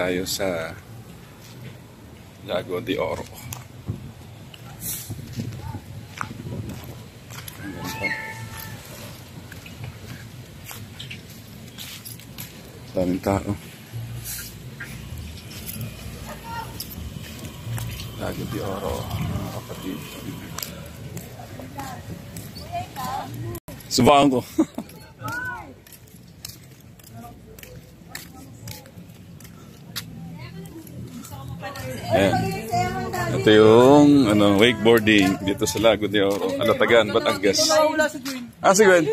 tayo sa Lago de Oro. Daming tao. Lago de Oro, mga kapatid. Subukan ko. Ayan. Ito yung wakeboarding dito sa Lago de Oro, Alatagan, Batangas. Ah, si Gwen?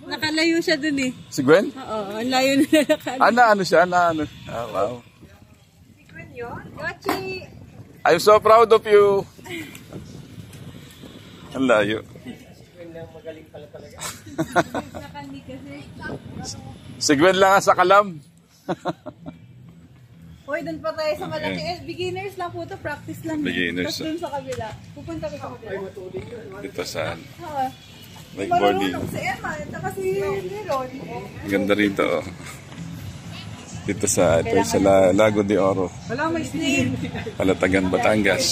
Nakalayo siya dun eh. Si Gwen? Oo, ang layo na nakalayo. Ano siya? Ano? Ah, wow. Si Gwen yun? Gachi! I'm so proud of you. Ang layo. Si Gwen lang sa kalam. Hoy, dun pa tayo sa malaki. Beginners lang po to, practice lang. Beginners. Tapos dun sa kabila. Pupunta ko sa kabila. Dito saan? Oo. Wakeboarding. Marunong si Emma, at si Leron. Ganda rito. Oh. Dito sa Lago de Oro. Wala, may snake. Alatagan, Batangas.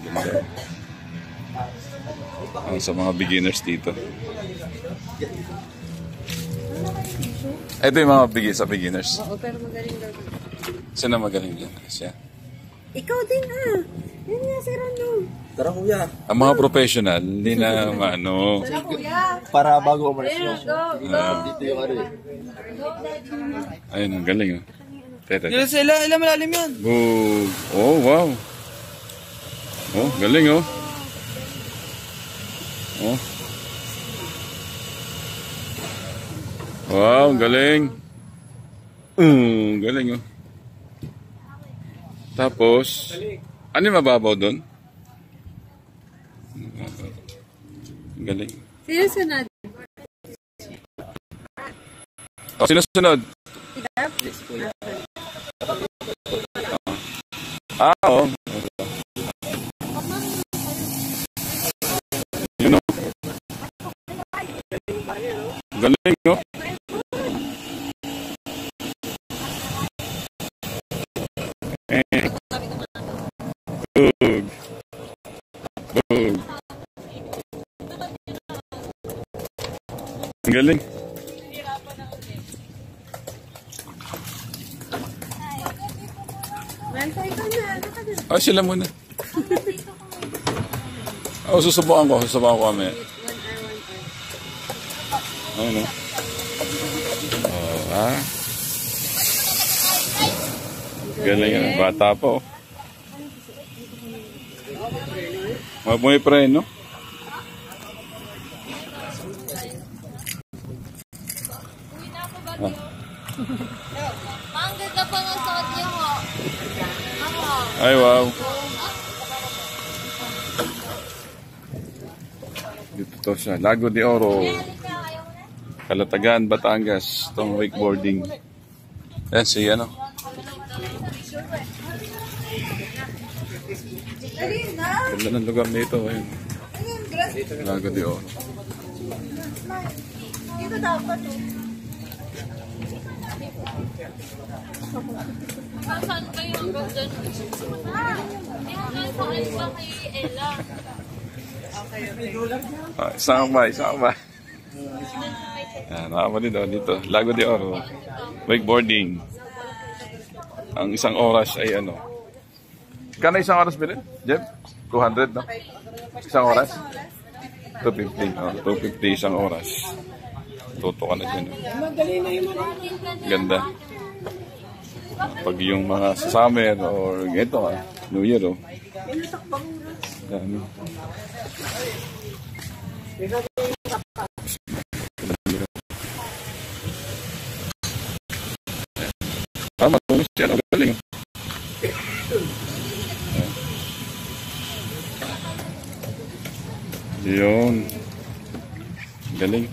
Ganda. Sa mga beginners dito. Ito yung mga beginners. Oo, pero magaling daw. Sino magaling yan? Siya? Ikaw din ah. Yan nga si Rondo. Tara kuya. Ang mga professional, hindi na ano. Tara kuya. Para bago umalis mo. Go. Dito yung ano eh. Ayun, ang galing. Oh. Teta. Ilan malalim yan? Oh, wow. Oh, galing oh. Oh. Wow, galing. Galing oh. Tapos, ano yung mababaw doon? Galing. Sino sunod? O, sino sunod? Oo. Yun o. Galing o. Bug. Bug. Galing. Oh, sila muna. Oh, susubukan ko kami. Ano? Oh, ah. Galing yan. Bata po. May preno. Ang ganda pa ng suot niyo mo. Ay, wow. Dito to sa Lago de Oro, Alatagan, Batangas. Itong wakeboarding. Ayan, si ano. Ganda ng lugar nito. Ayun. Lago de Oro. Dito dapat Saan kayo hanggang dyan? Hanggang saan ba kay Ella? Isang ba? Nakapalid dito. Lago de Oro. Wakeboarding. Ang isang oras ay ano? Kano isang oras bilhin? Jeb? 200 no? Isang oras? 250. Oh, 250 isang oras. Tuto ka na dyan. Ganda. Pag yung mga summer or ito New Year oh. Dami. Matulis siya. Ang galing. Yun. Galing.